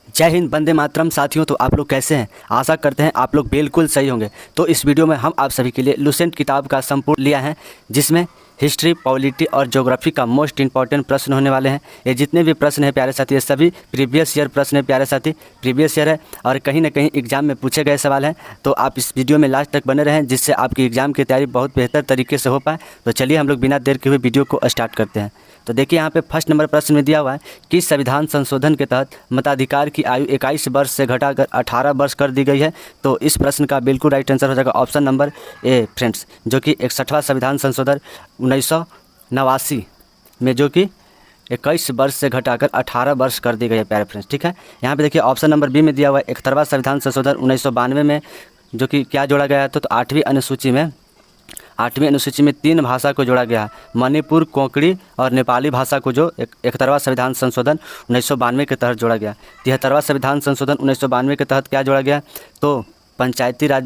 जय हिंद, वंदे मातरम। साथियों, तो आप लोग कैसे हैं? आशा करते हैं आप लोग बिल्कुल सही होंगे। तो इस वीडियो में हम आप सभी के लिए लुसेंट किताब का संपूर्ण लिया है, जिसमें हिस्ट्री, पॉलिटी और ज्योग्राफी का मोस्ट इंपॉर्टेंट प्रश्न होने वाले हैं। ये जितने भी प्रश्न हैं प्यारे साथी, ये सभी प्रीवियस ईयर प्रश्न है प्यारे साथी, प्रीवियस ईयर है और कहीं ना कहीं एग्जाम में पूछे गए सवाल हैं। तो आप इस वीडियो में लास्ट तक बने रहें, जिससे आपकी एग्जाम की तैयारी बहुत बेहतर तरीके से हो पाए। तो चलिए हम लोग बिना देर के हुए वीडियो को स्टार्ट करते हैं। तो देखिए, यहाँ पे फर्स्ट नंबर प्रश्न में दिया हुआ है कि संविधान संशोधन के तहत मताधिकार की आयु 21 वर्ष से घटाकर 18 वर्ष कर दी गई है। तो इस प्रश्न का बिल्कुल राइट आंसर हो जाएगा ऑप्शन नंबर ए फ्रेंड्स, जो कि 61वां संविधान संशोधन 1989 में जो कि 21 वर्ष से घटाकर 18 वर्ष कर दी गई है प्यारे फ्रेंड्स। ठीक है, यहाँ पे देखिए ऑप्शन नंबर बी में दिया हुआ है 71वां संविधान संशोधन 1992 में जो कि क्या जोड़ा गया है, तो 8वीं अनुसूची में 3 भाषा को जोड़ा गया है, मणिपुर, कोंकणी और नेपाली भाषा को जो 71वां संविधान संशोधन 1992 के तहत जोड़ा गया। 73वां संविधान संशोधन 1992 के तहत क्या जोड़ा गया, तो पंचायती राज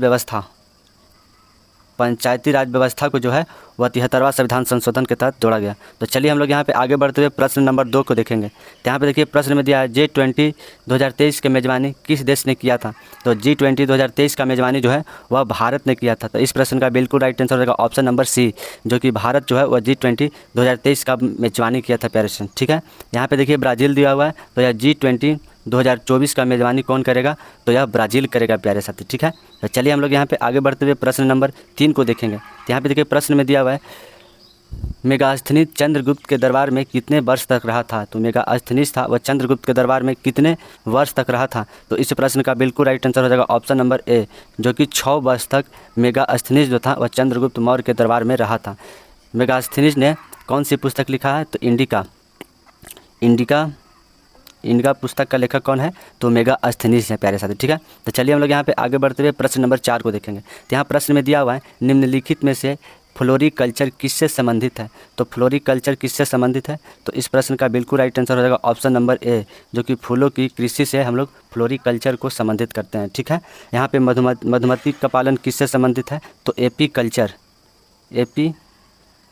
व्यवस्था को जो है वह 73वां संविधान संशोधन के तहत जोड़ा गया। तो चलिए हम लोग यहाँ पे आगे बढ़ते हुए प्रश्न नंबर 2 को देखेंगे। तो यहाँ पे देखिए प्रश्न में दिया है G20 2023 के मेज़बानी किस देश ने किया था। तो G20 2023 का मेज़बानी जो है वह भारत ने किया था। तो इस प्रश्न का बिल्कुल राइट आंसर हो जाएगा ऑप्शन नंबर सी, जो कि भारत जो है वह G20 2023 का मेज़बानी किया था प्यारे फ्रेंड्स। ठीक है, यहाँ पर देखिए ब्राज़ील दिया हुआ है, तो यह G20 2024 का मेज़बानी कौन करेगा, तो यह ब्राज़ील करेगा प्यारे साथी। ठीक है, तो चलिए हम लोग यहाँ पे आगे बढ़ते हुए प्रश्न नंबर 3 को देखेंगे। तो यहाँ पे देखिए प्रश्न में दिया हुआ है मेगास्थनीज चंद्रगुप्त के दरबार में कितने वर्ष तक रहा था। तो मेगास्थनीज था वह चंद्रगुप्त के दरबार में कितने वर्ष तक रहा था। तो इस प्रश्न का बिल्कुल राइट आंसर हो जाएगा ऑप्शन नंबर ए, जो कि 6 वर्ष तक मेगास्थनीज जो था वह चंद्रगुप्त मौर्य के दरबार में रहा था। मेगास्थनीज ने कौन सी पुस्तक लिखा है, तो इंडिका पुस्तक का लेखक कौन है, तो मेगास्थनीज है प्यारे साथी। ठीक है, तो चलिए हम लोग यहाँ पे आगे बढ़ते हुए प्रश्न नंबर 4 को देखेंगे। तो यहाँ प्रश्न में दिया हुआ है निम्नलिखित में से फ्लोरीकल्चर किससे संबंधित है। तो फ्लोरीकल्चर किससे संबंधित है, तो इस प्रश्न का बिल्कुल राइट आंसर हो जाएगा ऑप्शन नंबर ए, जो कि फूलों की कृषि से हम लोग फ्लोरीकल्चर को संबंधित करते हैं। ठीक है, यहाँ पे मधुमक्खी का पालन किससे संबंधित है, तो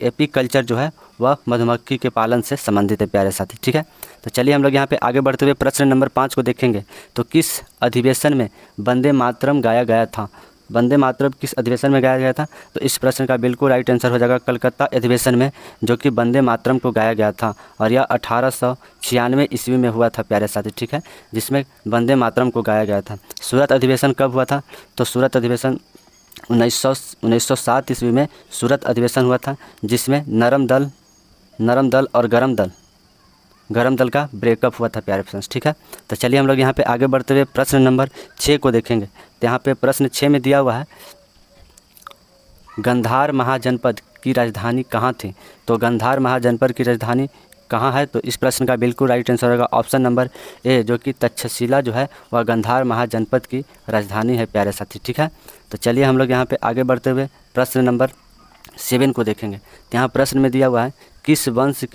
एपी कल्चर जो है वह मधुमक्खी के पालन से संबंधित है प्यारे साथी। ठीक है, तो चलिए हम लोग यहाँ पे आगे बढ़ते हुए प्रश्न नंबर 5 को देखेंगे। तो किस अधिवेशन में वंदे मातरम गाया गया था। वंदे मातरम किस अधिवेशन में गाया गया था, तो इस प्रश्न का बिल्कुल राइट आंसर हो जाएगा कलकत्ता अधिवेशन में, जो कि वंदे मातरम को गाया गया था और यह 1896 ईस्वी में हुआ था प्यारे साथी। ठीक है, जिसमें वंदे मातरम को गाया गया था। सूरत अधिवेशन कब हुआ था, तो सूरत अधिवेशन 1907 ईस्वी में सूरत अधिवेशन हुआ था, जिसमें नरम दल और गरम दल का ब्रेकअप हुआ था प्यारे फ्रेंड्स। ठीक है, तो चलिए हम लोग यहाँ पे आगे बढ़ते हुए प्रश्न नंबर 6 को देखेंगे। तो यहाँ पे प्रश्न 6 में दिया हुआ है गंधार महाजनपद की राजधानी कहाँ थी। तो गंधार महाजनपद की राजधानी कहाँ है, तो इस प्रश्न का बिल्कुल राइट आंसर होगा ऑप्शन नंबर ए, जो कि तक्षशिला जो है वह गंधार महाजनपद की राजधानी है प्यारे साथी। ठीक है, तो चलिए हम लोग यहाँ पे आगे बढ़ते हुए प्रश्न नंबर 7 को देखेंगे। तो यहाँ प्रश्न में दिया हुआ है किस वंश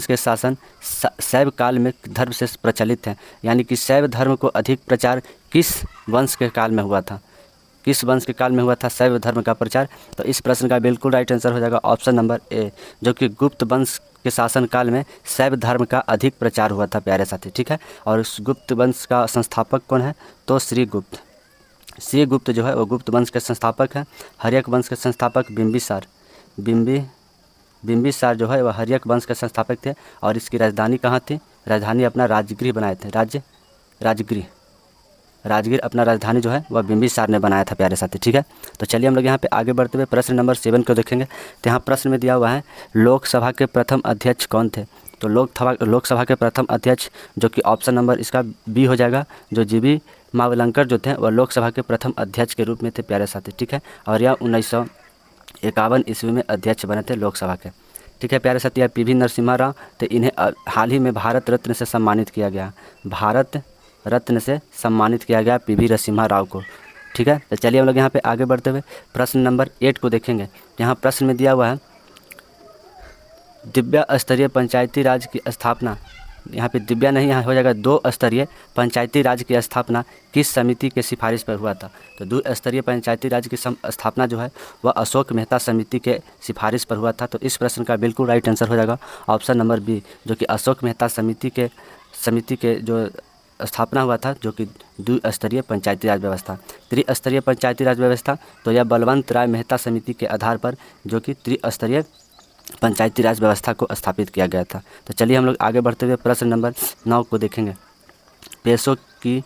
के शासन शैव काल में धर्म से प्रचलित है, यानी कि शैव धर्म को अधिक प्रचार किस वंश के काल में हुआ था। किस वंश के काल में हुआ था शैव धर्म का प्रचार, तो इस प्रश्न का बिल्कुल राइट आंसर हो जाएगा ऑप्शन नंबर ए, जो कि गुप्त वंश के शासन काल में शैव धर्म का अधिक प्रचार हुआ था प्यारे साथी। ठीक है, और उस गुप्त वंश का संस्थापक कौन है, तो श्रीगुप्त जो है वो गुप्त वंश के संस्थापक हैं। हर्यक वंश के संस्थापक बिंबिसार जो है वह हर्यक वंश के संस्थापक थे और इसकी राजधानी कहाँ थी, राजधानी अपना राजगृह बनाए थे, राजगृह अपना राजधानी जो है वह बिंबिसार ने बनाया था प्यारे साथी। ठीक है, तो चलिए हम लोग यहाँ पे आगे बढ़ते हुए प्रश्न नंबर 7 को देखेंगे। तो यहाँ प्रश्न में दिया हुआ है लोकसभा के प्रथम अध्यक्ष कौन थे। तो लोकसभा के प्रथम अध्यक्छ जो कि ऑप्शन नंबर इसका बी हो जाएगा, जो जीबी मावलंकर जो थे वह लोकसभा के प्रथम अध्यक्ष के रूप में थे प्यारे साथी। ठीक है, और यह 1951 ईस्वी में अध्यक्ष बने थे लोकसभा के। ठीक है प्यारे साथी, पीवी नरसिम्हा राव, तो इन्हें हाल ही में भारत रत्न से सम्मानित किया गया, पीवी नरसिम्हा राव को। ठीक है, तो चलिए हम लोग यहाँ पे आगे बढ़ते हुए प्रश्न नंबर 8 को देखेंगे। यहाँ प्रश्न में दिया हुआ है दिव्य स्तरीय पंचायती राज की स्थापना, यहाँ पे दिव्या नहीं, यहाँ हो जाएगा 2 स्तरीय पंचायती राज की स्थापना किस समिति के सिफारिश पर हुआ था। तो 2 स्तरीय पंचायती राज की स्थापना जो है वह अशोक मेहता समिति के सिफारिश पर हुआ था। तो इस प्रश्न का बिल्कुल राइट आंसर हो जाएगा ऑप्शन नंबर बी, जो कि अशोक मेहता समिति के जो स्थापना हुआ था जो कि द्विस्तरीय पंचायती राज व्यवस्था। त्रिस्तरीय पंचायती राज व्यवस्था तो यह बलवंत राय मेहता समिति के आधार पर जो कि त्रिस्तरीय पंचायती राज व्यवस्था को स्थापित किया गया था। तो चलिए हम लोग आगे बढ़ते हुए प्रश्न नंबर 9 को देखेंगे। पेसो की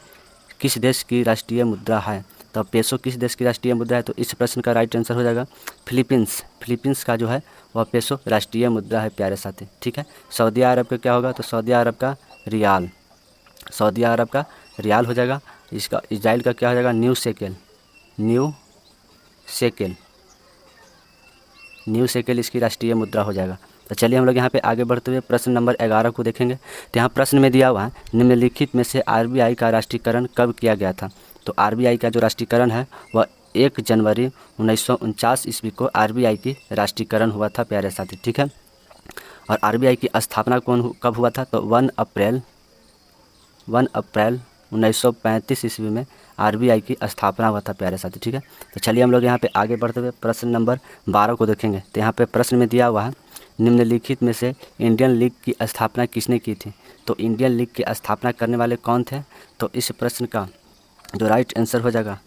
किस देश की राष्ट्रीय मुद्रा है? तो पेसो किस देश की राष्ट्रीय मुद्रा है? तो इस प्रश्न का राइट आंसर हो जाएगा फिलीपींस। फिलीपींस का जो है वह पेसो राष्ट्रीय मुद्रा है प्यारे साथी, ठीक है। सऊदी अरब का क्या होगा? तो सऊदी अरब का रियाल, सऊदी अरब का रियाल हो जाएगा। इसका इजराइल का क्या हो जाएगा? New shekel, new shekel, new shekel इसकी राष्ट्रीय मुद्रा हो जाएगा। तो चलिए हम लोग यहाँ पे आगे बढ़ते हुए प्रश्न नंबर 11 को देखेंगे। तो यहाँ प्रश्न में दिया हुआ है निम्नलिखित में से आरबीआई का राष्ट्रीयकरण कब किया गया था? तो आरबीआई का जो राष्ट्रीयकरण है वह 1 जनवरी 1949 ईस्वी को आरबीआई की राष्ट्रीयकरण हुआ था प्यारे साथी, ठीक है। और आरबीआई की स्थापना कब हुआ था? तो 1 अप्रैल 1935 ईस्वी में आरबीआई की स्थापना हुआ था प्यारे साथी, ठीक है। तो चलिए हम लोग यहाँ पे आगे बढ़ते हुए प्रश्न नंबर 12 को देखेंगे। तो यहाँ पे प्रश्न में दिया हुआ है निम्नलिखित में से इंडियन लीग की स्थापना किसने की थी? तो इंडियन लीग की स्थापना करने वाले कौन थे? तो इस प्रश्न का जो राइट आंसर हो जाएगा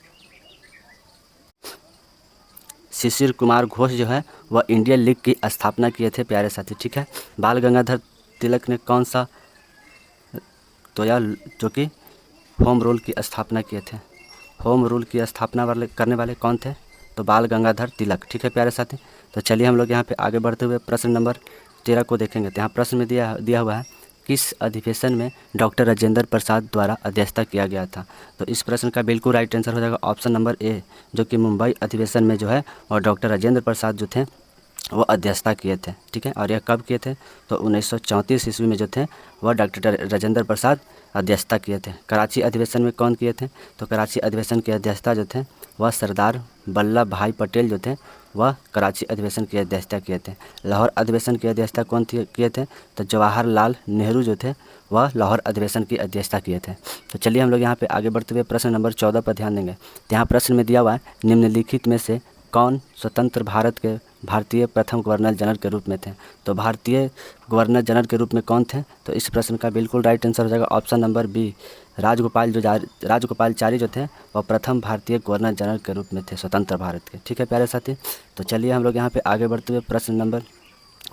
शिशिर कुमार घोष जो है वह इंडियन लीग की स्थापना किए थे प्यारे साथी, ठीक है। बाल गंगाधर तिलक ने कौन सा तो यह जो कि होम रूल की स्थापना किए थे। होम रूल की स्थापना करने वाले कौन थे? तो बाल गंगाधर तिलक, ठीक है प्यारे साथी। तो चलिए हम लोग यहाँ पे आगे बढ़ते हुए प्रश्न नंबर 13 को देखेंगे। तो यहाँ प्रश्न में दिया हुआ है किस अधिवेशन में डॉक्टर राजेंद्र प्रसाद द्वारा अध्यक्षता किया गया था? तो इस प्रश्न का बिल्कुल राइट आंसर हो जाएगा ऑप्शन नंबर ए, जो कि मुंबई अधिवेशन में जो है और डॉक्टर राजेंद्र प्रसाद जो थे वो अध्यक्षता किए थे, ठीक है। और यह कब किए थे? तो 1934 ईस्वी में जो थे वह डॉक्टर राजेंद्र प्रसाद अध्यक्षता किए थे। कराची अधिवेशन में कौन किए थे? तो कराची अधिवेशन की अध्यक्षता जो थे वह सरदार वल्लभ भाई पटेल जो थे वह कराची अधिवेशन की अध्यक्षता किए थे। लाहौर अधिवेशन की अध्यक्षता कौन किए थे? तो जवाहरलाल नेहरू जो थे वह लाहौर अधिवेशन की अध्यक्षता किए थे। तो चलिए हम लोग यहाँ पे आगे बढ़ते हुए प्रश्न नंबर 14 पर ध्यान देंगे। तो यहाँ प्रश्न में दिया हुआ है निम्नलिखित में से कौन स्वतंत्र भारत के भारतीय प्रथम गवर्नर जनरल के रूप में थे? तो भारतीय गवर्नर जनरल के रूप में कौन थे? तो इस प्रश्न का बिल्कुल राइट आंसर हो जाएगा ऑप्शन नंबर बी, राजगोपालचारी जो थे वह प्रथम भारतीय गवर्नर जनरल के रूप में थे स्वतंत्र भारत के, ठीक है प्यारे साथी। तो चलिए हम लोग यहाँ पे आगे बढ़ते हुए प्रश्न नंबर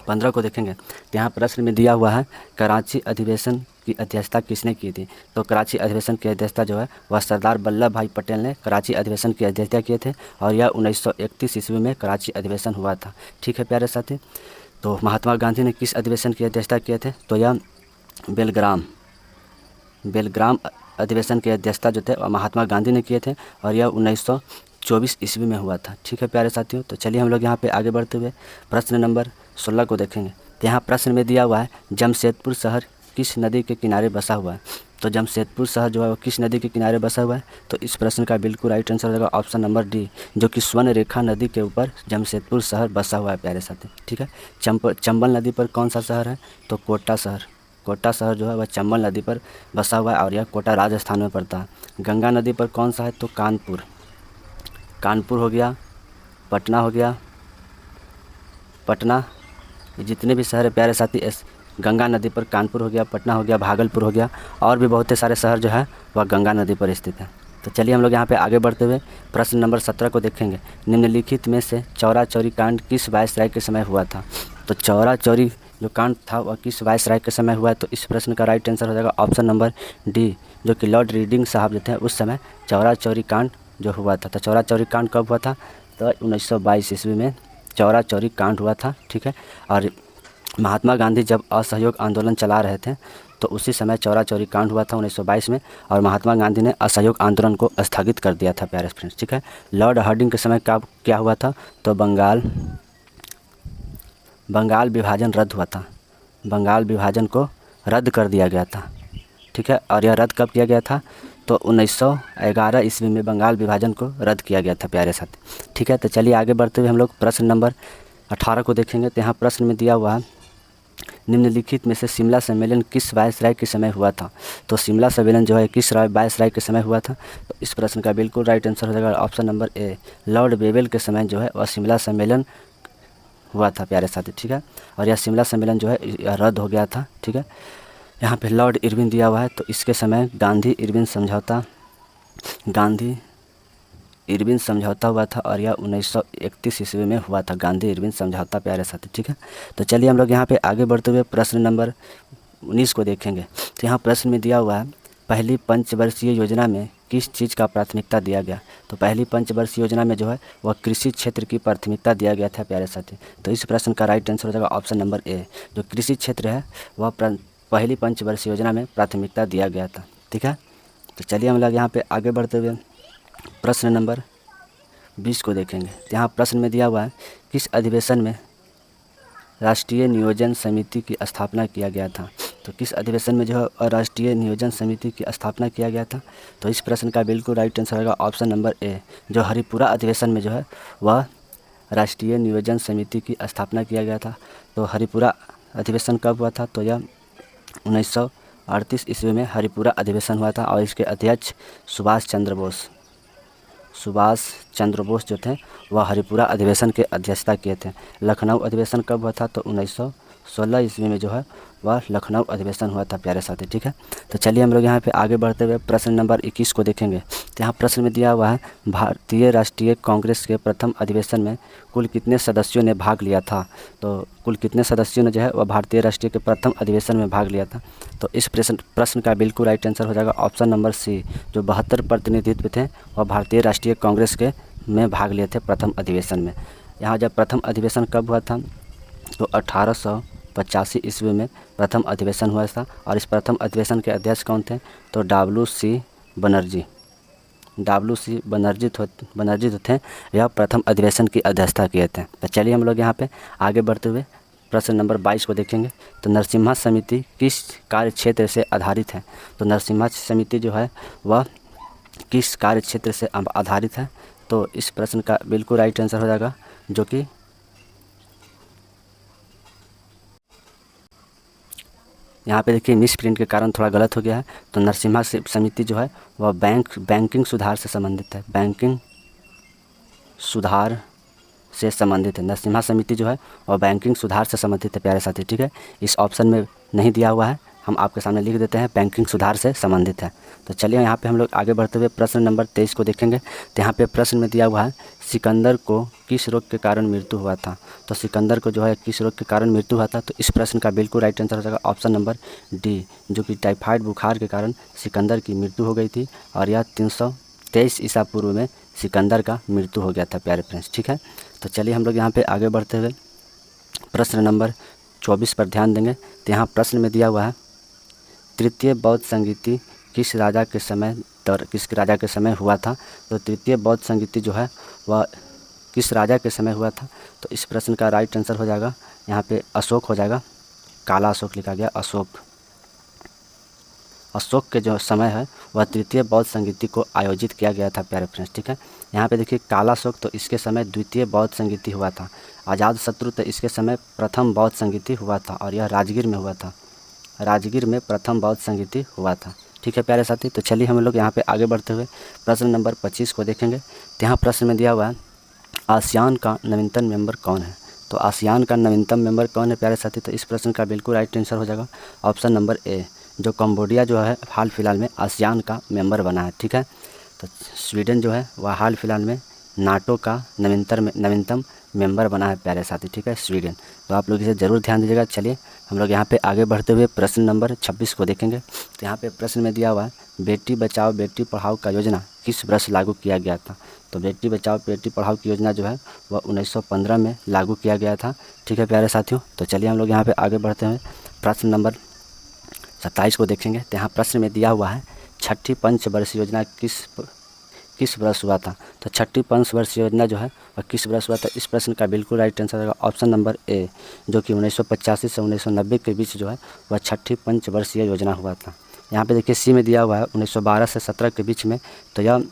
15 को देखेंगे। तो यहाँ प्रश्न में दिया हुआ है कराची अधिवेशन की अध्यक्षता किसने की थी? तो कराची अधिवेशन की अध्यक्षता जो है वह सरदार वल्लभ भाई पटेल ने कराची अधिवेशन की अध्यक्षता किए थे और यह 1931 ईस्वी में कराची अधिवेशन हुआ था, ठीक है प्यारे साथी। तो महात्मा गांधी ने किस अधिवेशन की अध्यक्षता किए थे? तो यह बेलग्राम अधिवेशन की अध्यक्षता जो थे वह महात्मा गांधी ने किए थे और यह 1924 ईस्वी में हुआ था, ठीक है प्यारे साथियों। तो चलिए हम लोग यहाँ पे आगे बढ़ते हुए प्रश्न नंबर 16 को देखेंगे। तो यहाँ प्रश्न में दिया हुआ है जमशेदपुर शहर किस नदी के किनारे बसा हुआ है? तो जमशेदपुर शहर जो है वो किस नदी के किनारे बसा हुआ है? तो इस प्रश्न का बिल्कुल राइट आंसर हो जाएगा ऑप्शन नंबर डी, जो कि स्वर्ण रेखा नदी के ऊपर जमशेदपुर शहर बसा हुआ है प्यारे साथी, ठीक है। चंबल नदी पर कौन सा शहर है? तो कोटा शहर जो है वह चंबल नदी पर बसा हुआ है और यह कोटा राजस्थान में पड़ता है। गंगा नदी पर कौन सा है? तो कानपुर हो गया, पटना हो गया, पटना जितने भी शहर है प्यारे साथी गंगा नदी पर कानपुर हो गया, पटना हो गया, भागलपुर हो गया और भी बहुत सारे शहर जो है वह गंगा नदी पर स्थित है। तो चलिए हम लोग यहाँ पे आगे बढ़ते हुए प्रश्न नंबर 17 को देखेंगे। निम्नलिखित में से चौरा चौरी कांड किस वायसराय के समय हुआ था? तो चौरा चौरी जो कांड था वह किस वायसराय के समय हुआ है? तो इस प्रश्न का राइट आंसर हो जाएगा ऑप्शन नंबर डी, जो कि लॉर्ड रीडिंग साहब जो थे उस समय चौरा चौरी कांड जो हुआ था। तो चौरा चौरी कांड कब हुआ था? तो 1922 ईस्वी में चौरा चौरी कांड हुआ था, ठीक है। और महात्मा गांधी जब असहयोग आंदोलन चला रहे थे तो उसी समय चौरा चौरी कांड हुआ था 1922 में और महात्मा गांधी ने असहयोग आंदोलन को स्थगित कर दिया था प्यारे फ्रेंड्स, ठीक है। लॉर्ड हार्डिंग के समय क्या हुआ था? तो बंगाल विभाजन रद्द हुआ था, बंगाल विभाजन को रद्द कर दिया गया था, ठीक है। और यह रद्द कब किया गया था? तो 1911 ईस्वी में बंगाल विभाजन को रद्द किया गया था प्यारे साथी, ठीक है। तो चलिए आगे बढ़ते हुए हम लोग प्रश्न नंबर 18 को देखेंगे। तो यहाँ प्रश्न में दिया हुआ है निम्नलिखित में से शिमला सम्मेलन किस वायसराय के समय हुआ था? तो शिमला सम्मेलन जो है किस वायसराय के समय हुआ था? तो इस प्रश्न का बिल्कुल राइट आंसर हो जाएगा option number A, Lord Wavell के समय जो है वह शिमला सम्मेलन हुआ था प्यारे साथी, ठीक है। और यह शिमला सम्मेलन जो है रद्द हो गया था, ठीक है। यहाँ पे लॉर्ड इरविन दिया हुआ है, तो इसके समय गांधी इरविन समझौता हुआ था और यह 1931 ईस्वी में हुआ था, गांधी इरविन समझौता, प्यारे साथी। ठीक है, तो चलिए हम लोग यहाँ पे आगे बढ़ते हुए प्रश्न नंबर 19 को देखेंगे। तो यहाँ प्रश्न में दिया हुआ है, पहली पंचवर्षीय योजना में किस चीज़ का प्राथमिकता दिया गया। तो पहली पंचवर्षीय योजना में जो है वह कृषि क्षेत्र की प्राथमिकता दिया गया था, प्यारे साथी। तो इस प्रश्न का राइट आंसर हो जाएगा ऑप्शन नंबर ए, जो कृषि क्षेत्र है वह पहली पंचवर्षीय योजना में प्राथमिकता दिया गया था। ठीक है, तो चलिए हम लोग यहाँ पे आगे बढ़ते हुए प्रश्न नंबर 20 को देखेंगे। तो यहाँ प्रश्न में दिया हुआ है, किस अधिवेशन में राष्ट्रीय नियोजन समिति की स्थापना किया गया था। तो किस अधिवेशन में जो है राष्ट्रीय नियोजन समिति की स्थापना किया गया था। तो इस प्रश्न का बिल्कुल राइट आंसर होगा ऑप्शन नंबर ए, जो हरिपुरा अधिवेशन में जो है वह राष्ट्रीय नियोजन समिति की स्थापना किया गया था। तो हरिपुरा अधिवेशन कब हुआ था, तो यह 1938 ईस्वी में हरिपुरा अधिवेशन हुआ था और इसके अध्यक्ष सुभाष चंद्र बोस जो थे वह हरिपुरा अधिवेशन के अध्यक्षता किए थे। लखनऊ अधिवेशन कब हुआ था, तो 1916 ईस्वी में जो है वह लखनऊ अधिवेशन हुआ था, प्यारे साथी। ठीक है, तो चलिए हम लोग यहाँ पे आगे बढ़ते हुए प्रश्न नंबर 21 को देखेंगे। तो यहाँ प्रश्न में दिया हुआ है, भारतीय राष्ट्रीय कांग्रेस के प्रथम अधिवेशन में कुल कितने सदस्यों ने भाग लिया था। तो कुल कितने सदस्यों ने जो है वह भारतीय राष्ट्रीय के प्रथम अधिवेशन में भाग लिया था। तो इस प्रश्न का बिल्कुल राइट आंसर हो जाएगा ऑप्शन नंबर सी, जो 72 प्रतिनिधित्व थे वह भारतीय राष्ट्रीय कांग्रेस के में भाग लिए थे प्रथम अधिवेशन में। यहाँ जब प्रथम अधिवेशन कब हुआ था, तो 1885 ईस्वी में प्रथम अधिवेशन हुआ था और इस प्रथम अधिवेशन के अध्यक्ष कौन थे, तो डब्ल्यू.सी. बनर्जी जो थे यह प्रथम अधिवेशन की अध्यक्षता किए थे। तो चलिए हम लोग यहाँ पे आगे बढ़ते हुए प्रश्न नंबर 22 को देखेंगे। तो नरसिम्हा समिति किस कार्य क्षेत्र से आधारित है। तो नरसिम्हा समिति जो है वह किस कार्य क्षेत्र से आधारित है। तो इस प्रश्न का बिल्कुल राइट आंसर हो जाएगा, जो कि यहाँ पे देखिए मिस प्रिंट के कारण थोड़ा गलत हो गया है। तो नरसिम्हा समिति जो है वह बैंकिंग सुधार से संबंधित है, नरसिम्हा समिति जो है वह बैंकिंग सुधार से संबंधित है, प्यारे साथी। ठीक है, इस ऑप्शन में नहीं दिया हुआ है, हम आपके सामने लिख देते हैं बैंकिंग सुधार से संबंधित है। तो चलिए यहाँ पे हम लोग आगे बढ़ते हुए प्रश्न नंबर 23 को देखेंगे। तो यहाँ पे प्रश्न में दिया हुआ है, सिकंदर को किस रोग के कारण मृत्यु हुआ था। तो सिकंदर को जो है किस रोग के कारण मृत्यु हुआ था। तो इस प्रश्न का बिल्कुल राइट आंसर हो जाएगा ऑप्शन नंबर डी, जो कि टाइफाइड बुखार के कारण सिकंदर की मृत्यु हो गई थी और यह 323 ईसा पूर्व में सिकंदर का मृत्यु हो गया था, प्यारे फ्रेंड्स। ठीक है, तो चलिए हम लोग यहाँ पे आगे बढ़ते हुए प्रश्न नंबर 24 पर ध्यान देंगे। तो यहाँ प्रश्न में दिया हुआ है, तृतीय बौद्ध संगीति किस राजा के समय हुआ था। तो तृतीय बौद्ध संगीति जो है वह किस राजा के समय हुआ था। तो इस प्रश्न का राइट आंसर हो जाएगा यहाँ पे अशोक हो जाएगा, काला अशोक लिखा गया, अशोक के जो समय है वह तृतीय बौद्ध संगीति को आयोजित किया गया था, प्यारे फ्रेंड्स। ठीक है, यहाँ पे देखिए काला अशोक, तो इसके समय द्वितीय बौद्ध संगीति हुआ था। अजातशत्रु तो इसके समय प्रथम बौद्ध संगीति हुआ था और यह राजगीर में हुआ था, राजगीर में प्रथम बौद्ध संगीति हुआ था। ठीक है प्यारे साथी, तो चलिए हम लोग यहाँ पे आगे बढ़ते हुए प्रश्न नंबर 25 को देखेंगे। तो यहाँ प्रश्न में दिया हुआ है, आसियान का नवीनतम मेंबर कौन है। तो आसियान का नवीनतम मेंबर कौन है, प्यारे साथी। तो इस प्रश्न का बिल्कुल राइट आंसर हो जाएगा ऑप्शन नंबर ए, जो कंबोडिया जो है हाल फिलहाल में आसियान का मेंबर बना है। ठीक है, तो स्वीडन जो है वह हाल फिलहाल में नाटो का नवीनतम मेंबर बना है, प्यारे साथी। ठीक है, स्वीडन। तो आप लोग इसे ज़रूर ध्यान दीजिएगा। चलिए हम लोग यहाँ पे आगे बढ़ते हुए प्रश्न नंबर 26 को देखेंगे। तो यहाँ पे प्रश्न में दिया हुआ है, बेटी बचाओ बेटी पढ़ाओ का योजना किस वर्ष लागू किया गया था। तो बेटी बचाओ बेटी पढ़ाओ की योजना जो है वह 1915 में लागू किया गया था। ठीक है प्यारे साथियों, तो चलिए हम लोग यहाँ पे आगे बढ़ते हैं प्रश्न नंबर 27 को देखेंगे। तो यहाँ प्रश्न में दिया हुआ है, छठी पंचवर्षीय योजना किस वर्ष हुआ था। तो छठी पंचवर्षीय योजना जो है वह किस वर्ष हुआ था। इस प्रश्न का बिल्कुल राइट आंसर होगा ऑप्शन नंबर ए, जो कि 1985 से 1990 के बीच जो है वह छठी पंचवर्षीय योजना हुआ था। यहाँ पे देखिए सी में दिया हुआ है 1912 से 17 के बीच में, तो यह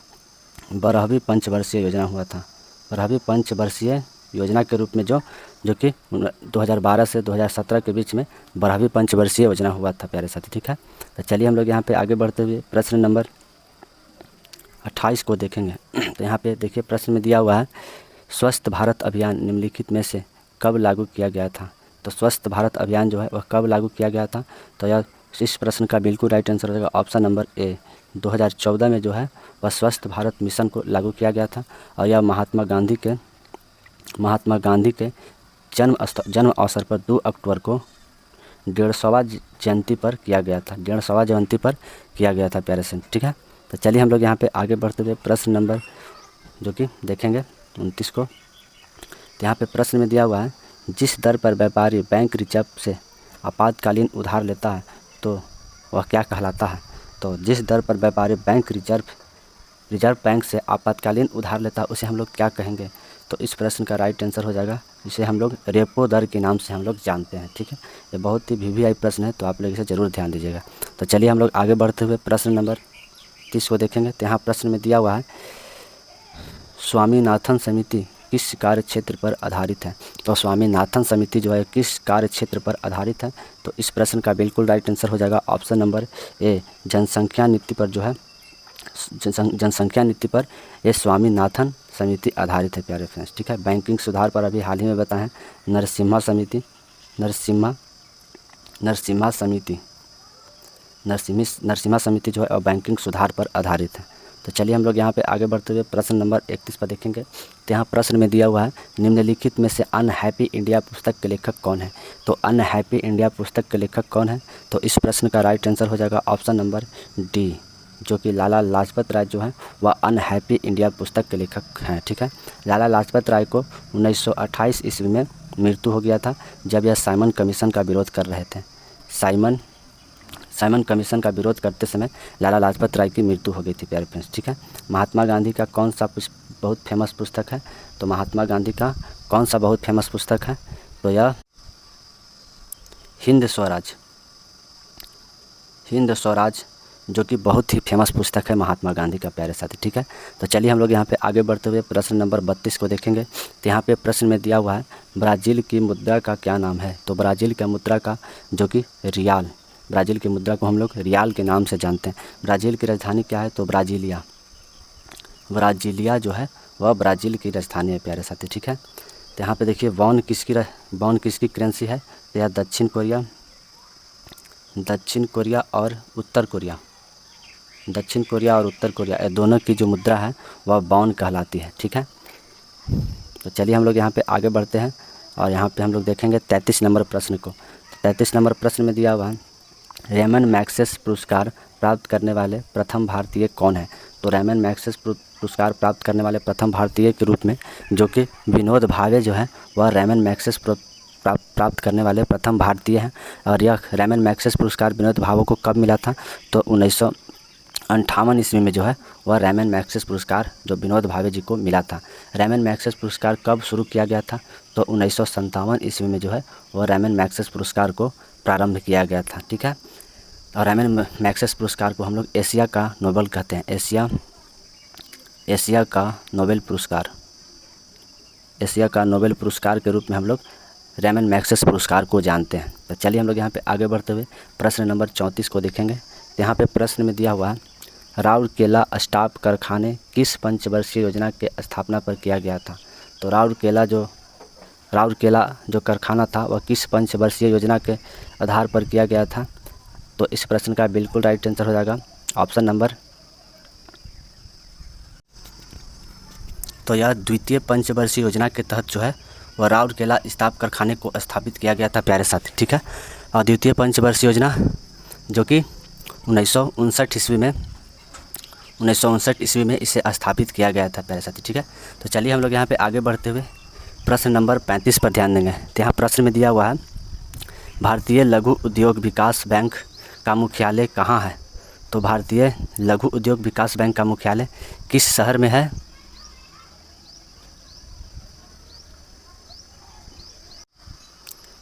12वीं पंचवर्षीय योजना हुआ था। 12वीं पंचवर्षीय योजना के रूप में जो कि 2012 से 2017 के बीच में 12वीं पंचवर्षीय योजना हुआ था, प्यारे साथी। ठीक है, तो चलिए हम लोग यहाँ पे आगे बढ़ते हुए प्रश्न नंबर 28 को देखेंगे। तो यहाँ पे देखिए प्रश्न में दिया हुआ है, स्वस्थ भारत अभियान निम्नलिखित में से कब लागू किया गया था। तो स्वस्थ भारत अभियान जो है वह कब लागू किया गया था। तो यह इस प्रश्न का बिल्कुल राइट आंसर हो जाएगा ऑप्शन नंबर ए। 2014 में जो है वह स्वच्छ भारत मिशन को लागू किया गया था और यह महात्मा गांधी के जन्म अवसर पर 2 अक्टूबर को 150वां जयंती पर किया गया था। 150वां जयंती पर किया गया था प्यारे से, ठीक है। तो चलिए हम लोग यहाँ पे आगे बढ़ते हुए प्रश्न नंबर जो कि देखेंगे 29 को। तो यहाँ पे प्रश्न में दिया हुआ है, जिस दर पर व्यापारी बैंक रिजर्व से आपातकालीन उधार लेता है तो वह क्या कहलाता है। तो जिस दर पर व्यापारी बैंक रिजर्व बैंक से आपातकालीन उधार लेता है उसे हम लोग क्या कहेंगे। तो इस प्रश्न का राइट आंसर हो जाएगा, इसे हम लोग रेपो दर के नाम से हम लोग जानते हैं, ठीक है। ये बहुत ही वीवीआई प्रश्न है, तो आप लोग इसे ज़रूर ध्यान दीजिएगा। तो चलिए हम लोग आगे बढ़ते हुए प्रश्न नंबर 30 को देखेंगे। तो यहाँ प्रश्न में दिया हुआ है, स्वामीनाथन समिति किस कार्य क्षेत्र पर आधारित है। तो स्वामीनाथन समिति जो है किस कार्य क्षेत्र पर आधारित है। तो इस प्रश्न का बिल्कुल राइट आंसर हो जाएगा ऑप्शन नंबर ए। जनसंख्या नीति पर जो है जनसंख्या नीति पर ये स्वामीनाथन समिति आधारित है प्यारे फ्रेंड्स, ठीक है। बैंकिंग सुधार पर अभी हाल ही में बताएं नरसिम्हा समिति जो है और बैंकिंग सुधार पर आधारित है। तो चलिए हम लोग यहाँ पे आगे बढ़ते हुए प्रश्न नंबर 31 पर देखेंगे। तो यहाँ प्रश्न में दिया हुआ है, निम्नलिखित में से अनहैप्पी इंडिया पुस्तक के लेखक कौन है। तो अनहैप्पी इंडिया पुस्तक के लेखक कौन है। तो इस प्रश्न का राइट आंसर हो जाएगा ऑप्शन नंबर डी, जो कि लाला लाजपत राय जो है वह अनहैप्पी इंडिया पुस्तक के लेखक हैं, ठीक है। लाला लाजपत राय को 1928 ईस्वी में मृत्यु हो गया था, जब यह साइमन कमीशन का विरोध कर रहे थे। साइमन कमीशन का विरोध करते समय लाला लाजपत राय की मृत्यु हो गई थी प्यारे फ्रेंड्स, ठीक है। महात्मा गांधी का कौन सा बहुत फेमस पुस्तक है। तो महात्मा गांधी का कौन सा बहुत फेमस पुस्तक है। तो यह हिंद स्वराज जो कि बहुत ही फेमस पुस्तक है महात्मा गांधी का प्यारे साथी, ठीक है। तो चलिए हम लोग यहाँ पे आगे बढ़ते हुए प्रश्न नंबर 32 को देखेंगे। तो यहाँ पे प्रश्न में दिया हुआ है, ब्राज़ील की मुद्रा का क्या नाम है। तो ब्राज़ील की मुद्रा का जो कि ब्राज़ील की मुद्रा को हम लोग रियाल के नाम से जानते हैं। ब्राज़ील की राजधानी क्या है। तो ब्राज़ीलिया जो है वह ब्राज़ील की राजधानी है प्यारे साथी, ठीक है। तो यहाँ पे देखिए वॉन किसकी करेंसी है। तो यह दक्षिण कोरिया और उत्तर कोरिया ये दोनों की जो मुद्रा है वह वॉन कहलाती है, ठीक है। तो चलिए हम लोग यहाँ पे आगे बढ़ते हैं और यहाँ पे हम लोग देखेंगे 33 नंबर प्रश्न को। 33 नंबर प्रश्न में दिया हुआ है, रेमन मैग्सेसे पुरस्कार प्राप्त करने वाले प्रथम भारतीय कौन है। तो रेमन मैग्सेसे पुरस्कार प्राप्त करने वाले प्रथम भारतीय के रूप में जो कि विनोद भावे जो है वह रेमन मैग्सेसे प्राप्त करने वाले प्रथम भारतीय हैं। और यह रेमन मैग्सेसे पुरस्कार विनोद भावे को कब मिला था। तो 1958 ईस्वी में जो है वह रेमन मैग्सेसे पुरस्कार जो विनोद भावे जी को मिला था। रेमन मैग्सेसे पुरस्कार कब शुरू किया गया था। तो 1957 ईस्वी में जो है वह रेमन मैग्सेसे पुरस्कार को प्रारंभ किया गया था, ठीक है। और रेमन मैग्सेसे पुरस्कार को हम लोग एशिया का नोबेल कहते हैं। एशिया का नोबेल पुरस्कार के रूप में हम लोग रेमन मैग्सेसे पुरस्कार को जानते हैं। तो चलिए हम लोग यहाँ पे आगे बढ़ते हुए प्रश्न नंबर 34 को देखेंगे। यहाँ पे प्रश्न में दिया हुआ है, राउरकेला स्टाफ कारखाने किस पंचवर्षीय योजना के स्थापना पर किया गया था। तो राउरकेला जो कारखाना था वह किस पंचवर्षीय योजना के आधार पर किया गया था। तो इस प्रश्न का बिल्कुल राइट आंसर हो जाएगा ऑप्शन नंबर, तो यह द्वितीय पंचवर्षीय योजना के तहत जो है वह राउरकेला इस्पात कारखाने को स्थापित किया गया था प्यारे साथी, ठीक है। और द्वितीय पंचवर्षीय योजना जो कि 1959 ईस्वी में इसे स्थापित किया गया था प्यारे साथी, ठीक है। तो चलिए हम लोग यहाँ पे आगे बढ़ते हुए प्रश्न नंबर 35 पर ध्यान देंगे। तो यहाँ प्रश्न में दिया हुआ है, भारतीय लघु उद्योग विकास बैंक का मुख्यालय कहाँ है। तो भारतीय लघु उद्योग विकास बैंक का मुख्यालय किस शहर में है।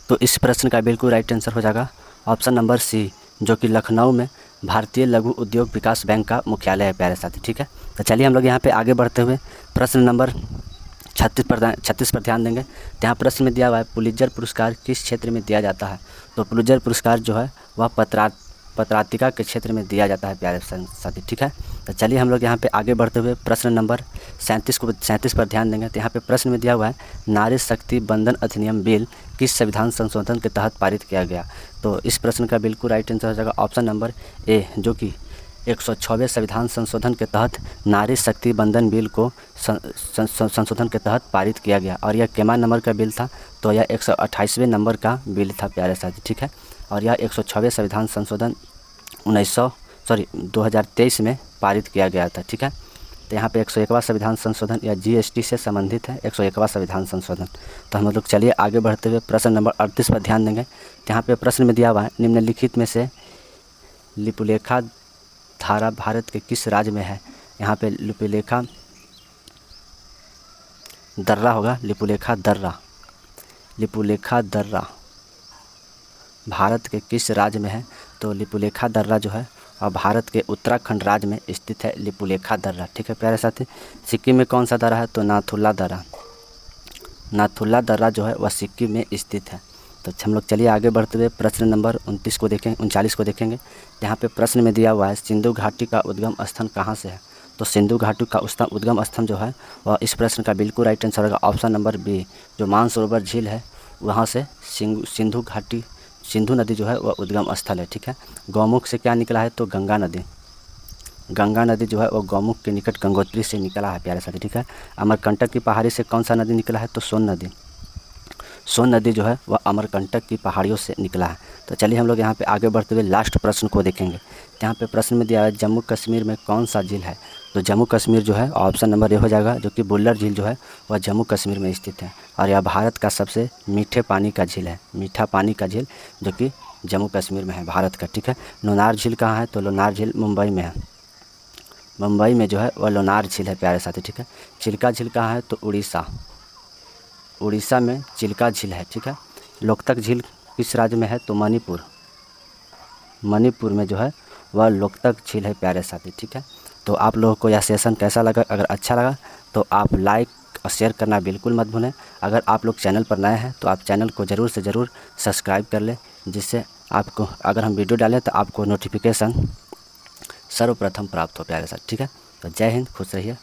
तो इस प्रश्न का बिल्कुल राइट आंसर हो जाएगा ऑप्शन नंबर सी, जो कि लखनऊ में भारतीय लघु उद्योग विकास बैंक का मुख्यालय है प्यारे साथी, ठीक है। तो चलिए हम लोग यहाँ पे आगे बढ़ते हुए प्रश्न नंबर 36 पर ध्यान देंगे। तो यहाँ प्रश्न में दिया हुआ है, पुलित्जर पुरस्कार किस क्षेत्र में दिया जाता है। तो पुलित्जर पुरस्कार जो है वह पत्रातिका के क्षेत्र में दिया जाता है प्यारे साथी, ठीक है। तो चलिए हम लोग यहाँ पे आगे बढ़ते हुए प्रश्न नंबर 37 पर ध्यान देंगे। तो यहाँ पे प्रश्न में दिया हुआ है नारी शक्ति बंधन अधिनियम बिल किस संविधान संशोधन के तहत पारित किया गया। तो इस प्रश्न का बिल्कुल राइट आंसर हो जाएगा ऑप्शन नंबर ए, जो कि 106वें संविधान संशोधन के तहत नारी शक्ति बंधन बिल को संशोधन के तहत पारित किया गया। और यह केमा नंबर का बिल था, तो यह 128वें नंबर का बिल था प्यारे साथी, ठीक है। और यह 106वें संविधान संशोधन 2023 में पारित किया गया था, ठीक है। तो यहाँ पे 101वां संविधान संशोधन या जीएसटी से संबंधित है 101वां संविधान संशोधन। तो हम लोग चलिए आगे बढ़ते हुए प्रश्न नंबर 38 पर ध्यान देंगे। तो यहाँ पे प्रश्न में दिया हुआ है निम्नलिखित में से लिपुलेखा धारा भारत के किस राज्य में है। यहाँ पे लिपुलेखा दर्रा होगा, लिपुलेखा दर्रा भारत के किस राज्य में है। तो लिपुलेखा दर्रा जो है और भारत के उत्तराखंड राज्य में स्थित है लिपुलेखा दर्रा, ठीक है प्यारे साथी। सिक्किम में कौन सा दर्रा है, तो नाथुला दर्रा जो है वह सिक्किम में स्थित है। तो हम लोग चलिए आगे बढ़ते हुए प्रश्न नंबर 39 को देखेंगे। यहाँ पे प्रश्न में दिया हुआ है सिंधु घाटी का उद्गम स्थान कहाँ से है। तो सिंधु घाटी का उद्गम स्थान जो है वह इस प्रश्न का बिल्कुल राइट आंसर होगा ऑप्शन नंबर बी, जो मानसरोवर झील है वहाँ से सिंधु नदी जो है वह उद्गम स्थल है, ठीक है। गौमुख से क्या निकला है, तो गंगा नदी जो है वह गौमुख के निकट गंगोत्री से निकला है प्यारे साथी, ठीक है। अमरकंटक की पहाड़ी से कौन सा नदी निकला है, तो सोन नदी जो है वह अमरकंटक की पहाड़ियों से निकला है। तो चलिए हम लोग यहाँ पे आगे बढ़ते हुए लास्ट प्रश्न को देखेंगे। यहाँ पे प्रश्न में दिया है जम्मू कश्मीर में कौन सा झील है। तो जम्मू कश्मीर जो है ऑप्शन नंबर ए हो जाएगा, जो कि बुल्लर झील जो है वह जम्मू कश्मीर में स्थित है। और यह भारत का सबसे मीठा पानी का झील जो कि जम्मू कश्मीर में है भारत का, ठीक है। लोनार झील कहाँ है, तो लोनार झील मुंबई में है। मुंबई में जो है वह लोनार झील है प्यारे साथी, ठीक है। चिल्का झील कहाँ है, तो उड़ीसा में चिल्का झील है, ठीक है। लोकतक झील किस राज्य में है, तो मणिपुर में जो है वह लोकतक झील है प्यारे साथी, ठीक है। तो आप लोगों को यह सेशन कैसा लगा, अगर अच्छा लगा तो आप लाइक और शेयर करना बिल्कुल मत भूलें। अगर आप लोग चैनल पर नए हैं तो आप चैनल को ज़रूर से ज़रूर सब्सक्राइब कर लें, जिससे आपको अगर हम वीडियो डालें तो आपको नोटिफिकेशन सर्वप्रथम प्राप्त हो प्यारे साथी, ठीक है। तो जय हिंद, खुश रहिए।